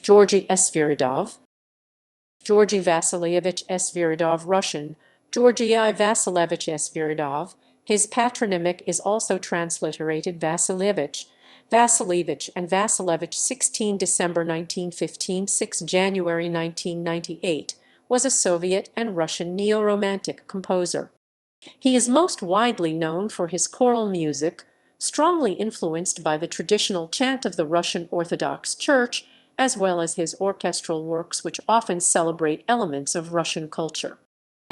Georgy Sviridov, Georgy Vasilyevich Sviridov, Russian, Georgy Vasilyevich Sviridov. His patronymic is also transliterated Vasil'yevich, Vasil'yevich and Vasil'evich. 16 December 1915 – 6 January 1998, was a Soviet and Russian neoromantic composer. He is most widely known for his choral music, strongly influenced by the traditional chant of the Russian Orthodox Church, as well as his orchestral works which often celebrate elements of Russian culture.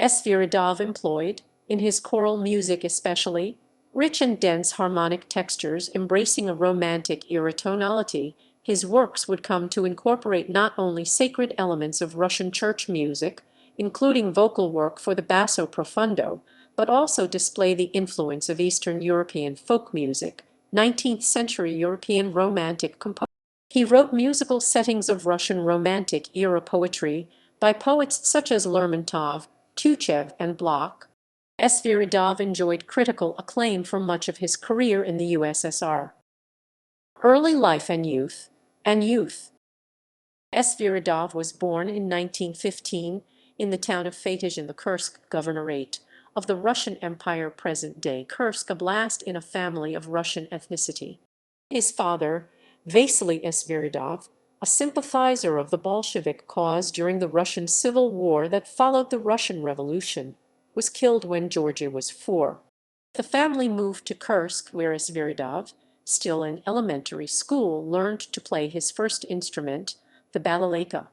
Sviridov employed, in his choral music especially, rich and dense harmonic textures embracing a romantic era tonality. His works would come to incorporate not only sacred elements of Russian church music, including vocal work for the basso profundo, but also display the influence of Eastern European folk music, 19th-century European Romantic composers. He wrote musical settings of Russian Romantic-era poetry by poets such as Lermontov, Tyutchev and Blok. Sviridov enjoyed critical acclaim for much of his career in the USSR. Early life and youth. Sviridov was born in 1915 in the town of Tyutchev in the Kursk Governorate of the Russian Empire, present-day Kursk Oblast, in a family of Russian ethnicity. His father, Vasily Sviridov, a sympathizer of the Bolshevik cause during the Russian Civil War that followed the Russian Revolution, was killed when Georgy was 4. The family moved to Kursk, where Sviridov, still in elementary school, learned to play his first instrument, the balalaika.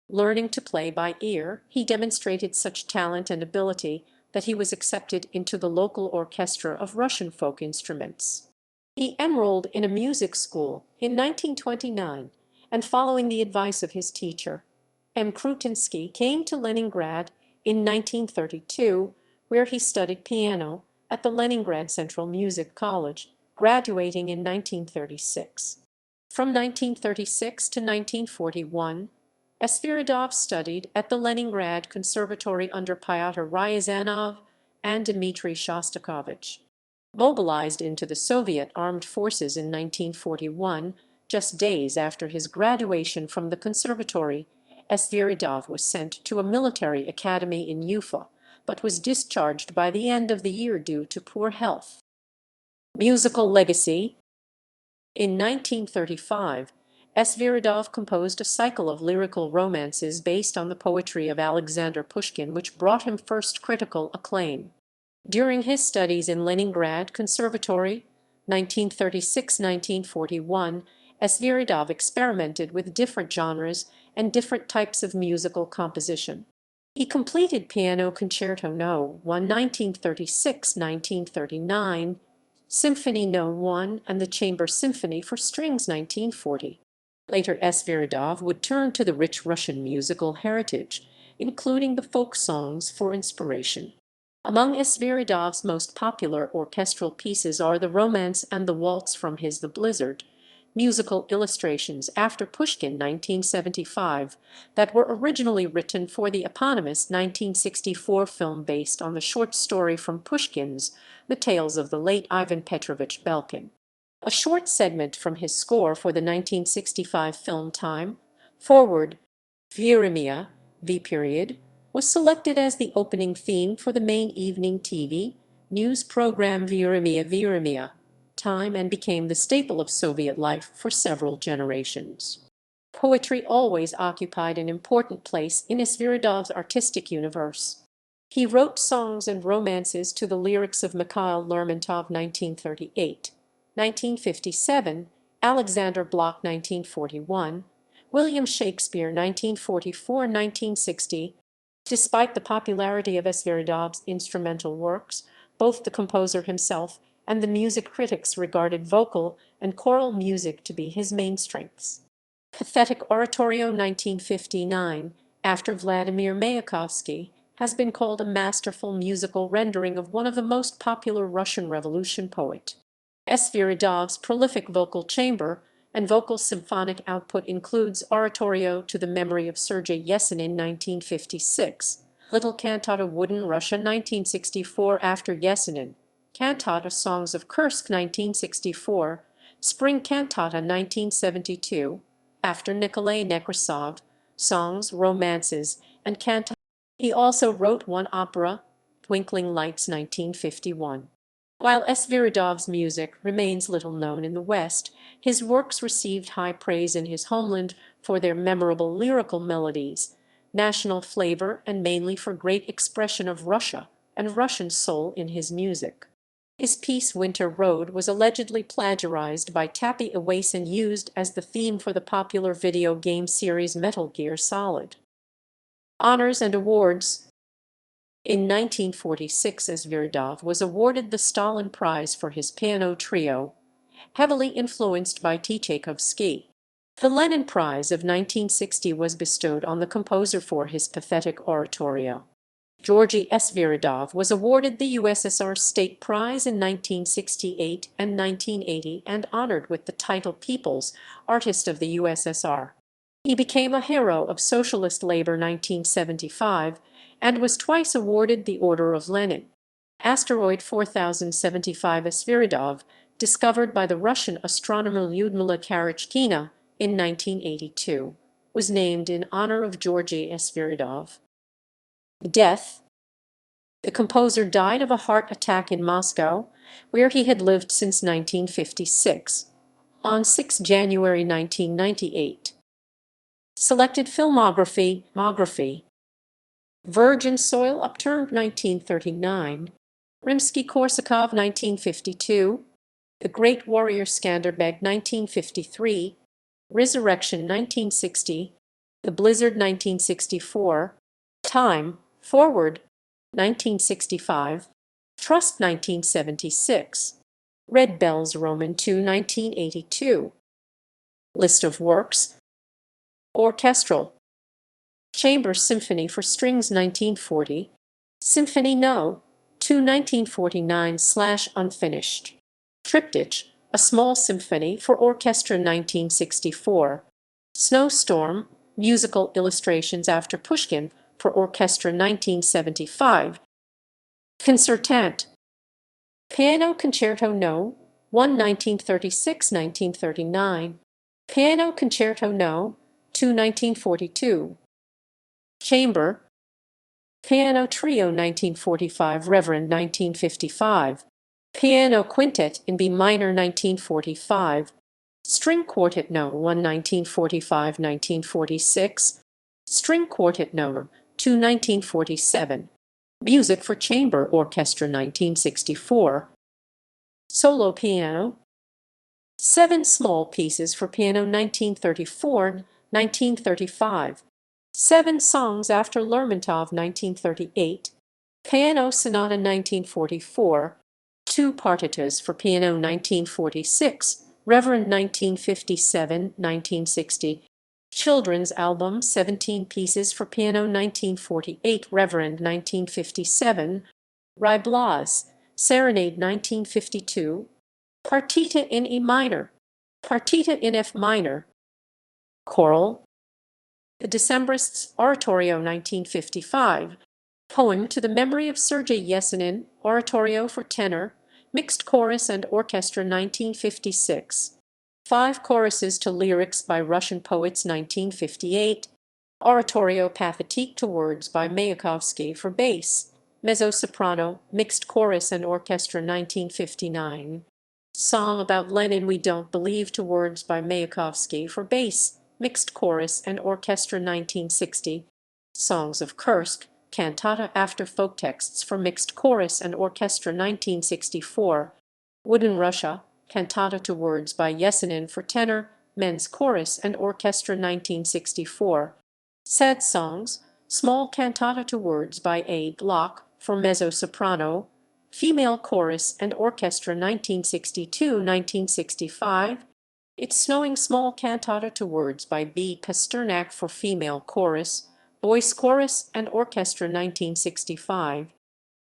Learning to play by ear, he demonstrated such talent and ability that he was accepted into the local orchestra of Russian folk instruments. He enrolled in a music school in 1929, and following the advice of his teacher, M. Krutinsky, came to Leningrad in 1932, where he studied piano at the Leningrad Central Music College, graduating in 1936. From 1936 to 1941, Sviridov studied at the Leningrad Conservatory under Pyotr Ryazanov and Dmitry Shostakovich. Mobilized into the Soviet Armed Forces in 1941, just days after his graduation from the conservatory, Sviridov was sent to a military academy in Ufa, but was discharged by the end of the year due to poor health. Musical legacy. In 1935, Sviridov composed a cycle of lyrical romances based on the poetry of Alexander Pushkin, which brought him first critical acclaim. During his studies in Leningrad Conservatory, 1936–1941, Sviridov experimented with different genres and different types of musical composition. He completed Piano Concerto No. 1 1936–1939, Symphony No. 1 and the Chamber Symphony for Strings 1940. Later Sviridov would turn to the rich Russian musical heritage, including the folk songs, for inspiration. Among Sviridov's most popular orchestral pieces are the Romance and the Waltz from his The Blizzard, musical illustrations after Pushkin 1975 that were originally written for the eponymous 1964 film based on the short story from Pushkin's The Tales of the Late Ivan Petrovich Belkin. A short segment from his score for the 1965 film Time, Forward, Vyremia, V. was selected as the opening theme for the main evening TV news program Vyremia, Time, and became the staple of Soviet life for several generations. Poetry always occupied an important place in Sviridov's artistic universe. He wrote songs and romances to the lyrics of Mikhail Lermontov 1938, 1957, Alexander Blok 1941, William Shakespeare 1944–1960. Despite the popularity of Sviridov's instrumental works, both the composer himself and the music critics regarded vocal and choral music to be his main strengths. Pathetic Oratorio 1959, after Vladimir Mayakovsky, has been called a masterful musical rendering of one of the most popular Russian Revolution poet. Sviridov's prolific vocal chamber and vocal symphonic output includes Oratorio to the memory of Sergei Yesenin 1956, Little Cantata Wooden Russia 1964 after Yesenin, Cantata Songs of Kursk 1964, Spring Cantata 1972, after Nikolai Nekrasov, songs, romances, and cantatas. He also wrote one opera, Twinkling Lights 1951. While Sviridov's music remains little known in the West, his works received high praise in his homeland for their memorable lyrical melodies, national flavor, and mainly for great expression of Russia and Russian soul in his music. His piece Winter Road was allegedly plagiarized by Tappy Awase and used as the theme for the popular video game series Metal Gear Solid. Honors and awards. In 1946, Sviridov was awarded the Stalin Prize for his piano trio, heavily influenced by Tchaikovsky. The Lenin Prize of 1960 was bestowed on the composer for his pathetic oratorio. Georgy Sviridov was awarded the USSR State Prize in 1968 and 1980 and honored with the title People's Artist of the USSR. He became a hero of socialist labor 1975 and was twice awarded the Order of Lenin. Asteroid 4075 Sviridov, discovered by the Russian astronomer Lyudmila Karachkina in 1982, was named in honor of Georgy Sviridov. Death. The composer died of a heart attack in Moscow, where he had lived since 1956, on 6 January 1998. Selected filmography. Virgin Soil Upturned 1939, Rimsky-Korsakov 1952, The Great Warrior Skanderbeg 1953, Resurrection 1960, The Blizzard 1964, Time, Forward 1965, Trust 1976, Red Bells Roman II 1982. List of works. Orchestral. Chamber Symphony for Strings 1940, Symphony No. 2 1949/unfinished. Triptych, a small symphony for orchestra 1964. Snowstorm, musical illustrations after Pushkin for orchestra 1975. Concertant. Piano Concerto No. 1 1936-1939. Piano Concerto No. 2 1942. Chamber. Piano Trio 1945, Reverend 1955. Piano Quintet in B minor 1945. String Quartet No. 1 1945-1946. String Quartet No. 2 1947. Music for Chamber Orchestra 1964. Solo Piano. 7 small pieces for piano 1934-1935. 7 songs after Lermontov 1938. Piano Sonata 1944. 2 partitas for piano 1946. Reverend 1957-1960. Children's Album 17 pieces for piano 1948. Reverend 1957. Rai Blas, Serenade 1952. Partita in E minor. Partita in F minor. Choral. The Decembrists, Oratorio 1955. Poem to the memory of Sergei Yesenin, Oratorio for tenor, mixed chorus and orchestra 1956. 5 choruses to lyrics by Russian poets 1958. Oratorio Pathétique to words by Mayakovsky for bass, mezzo-soprano, mixed chorus and orchestra 1959. Song about Lenin We Don't Believe to words by Mayakovsky for bass, mixed chorus and orchestra 1960. Songs of Kursk, cantata after folk texts for mixed chorus and orchestra 1964. Wooden Russia, cantata to words by Yesenin for tenor, men's chorus and orchestra 1964. Sad Songs, small cantata to words by A. Blok for mezzo-soprano, female chorus and orchestra 1962-1965. It's Snowing small cantata to words by B. Pasternak for female chorus, voice chorus and orchestra 1965.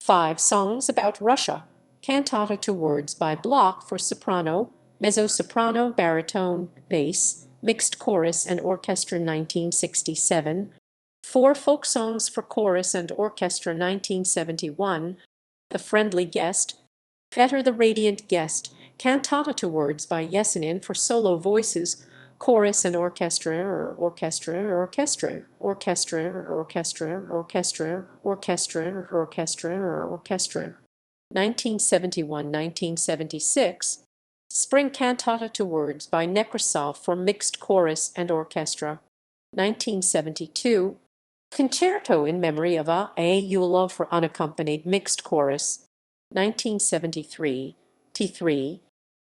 5 Songs about Russia, cantata to words by Blok for soprano, mezzo-soprano, baritone, bass, mixed chorus and orchestra 1967. 4 Folk Songs for chorus and orchestra 1971. The Friendly Guest, Peter the Radiant Guest, cantata to words by Yesenin for solo voices, chorus and orchestra, orchestra, orchestra, orchestra, orchestra, orchestra, orchestra, orchestra, orchestra. 1971-1976, Spring Cantata to Words by Nekrasov for mixed chorus and orchestra. 1972, Concerto in memory of A. Yulov for unaccompanied mixed chorus. 1973, T3,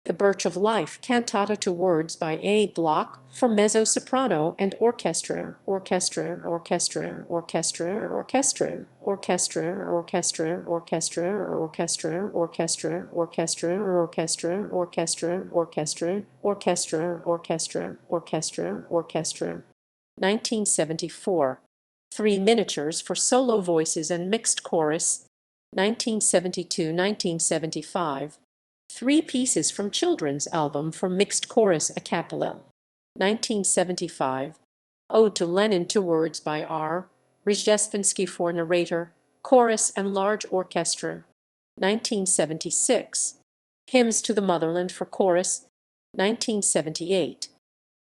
The Birch of Life Cantata to Words by A. Blok for mezzo-soprano and orchestra, orchestra, orchestra, orchestra, orchestra, orchestra, orchestra, orchestra, orchestra, orchestra, orchestra, orchestra, orchestra, orchestra, orchestra, orchestra, orchestra, orchestra. 1974, Three Miniatures for solo voices and mixed chorus. 1972-1975, Three Pieces from Children's Album for mixed chorus a cappella. 1975, Ode to Lenin to Words by R. Rzhestvensky for narrator, chorus and large orchestra. 1976, Hymns to the Motherland for chorus. 1978,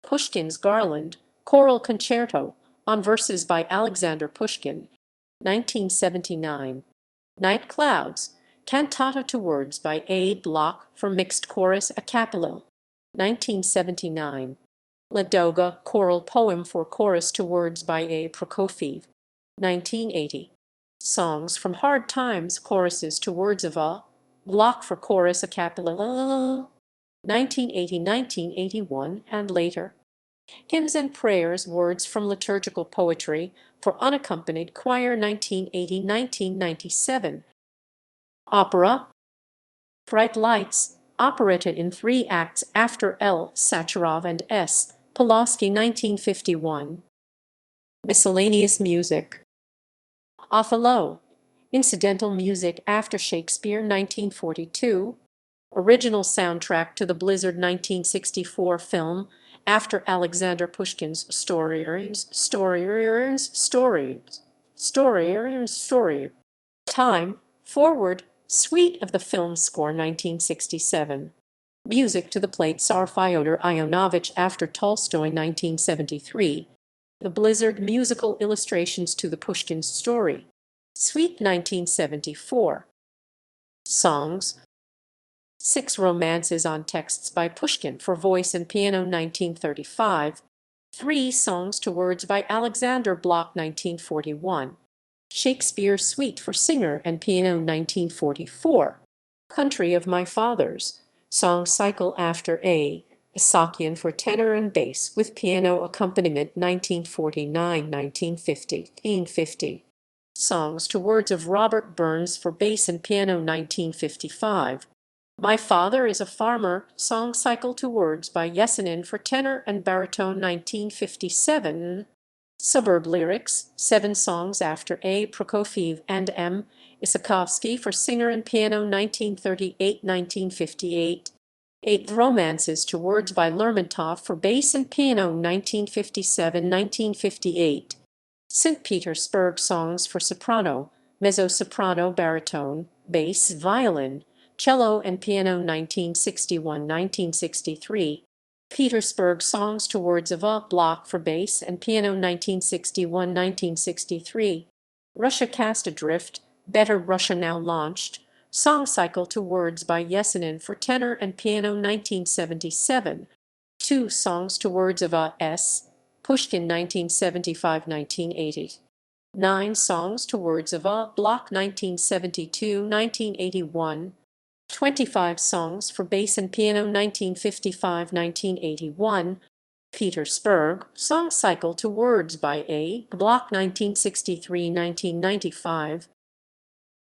Pushkin's Garland, choral concerto on verses by Alexander Pushkin. 1979, Night Clouds, Cantata to Words by A. Blok for mixed chorus a cappella. 1979, Ladoga, choral poem for chorus to words by A. Prokofiev. 1980, Songs from Hard Times, choruses to words of A. Blok for chorus a cappella. 1980-1981 and later, Hymns and Prayers, Words from Liturgical Poetry for Unaccompanied Choir. 1980-1997, Opera, Bright Lights, operetta in 3 acts after L. Sacharov and S. Pulaski. 1951. Miscellaneous music. Othello, incidental music after Shakespeare. 1942. Original soundtrack to the Blizzard 1964 film after Alexander Pushkin's story. Time, forward, suite of the film score. 1967. Music to the play Tsar Fyodor Ionovich after Tolstoy. 1973. The Blizzard musical illustrations to the Pushkin story. Suite. 1974. Songs. 6 romances on texts by Pushkin for voice and piano. 1935. 3 songs to words by Alexander Blok. 1941. Shakespeare Suite for singer and piano. 1944. Country of My Fathers, song cycle after A. Isakian for tenor and bass with piano accompaniment. 1949-1950. 1950. Songs to words of Robert Burns for bass and piano. 1955. My Father is a Farmer, song cycle to words by Yesenin for tenor and baritone. 1957. Suburb Lyrics, 7 songs after A. Prokofiev and M. Tchaikovsky for singer and piano. 1938-1958. 8 Romances to Words by Lermontov for bass and piano. 1957-1958. St. Petersburg Songs for soprano, mezzo-soprano, baritone, bass, violin, cello and piano. 1961-1963. Petersburg Songs to Words of A. Blok for bass and piano. 1961-1963. Russia Cast Adrift, Better Russia Now launched, song cycle to words by Yesenin for tenor and piano. 1977. 2 songs to words of A. S. Pushkin. 1975-1980. 9 songs to words of A. Blok. 1972-1981. 25 songs for bass and piano. 1955-1981. Petersburg, song cycle to words by A. Blok. 1963-1995.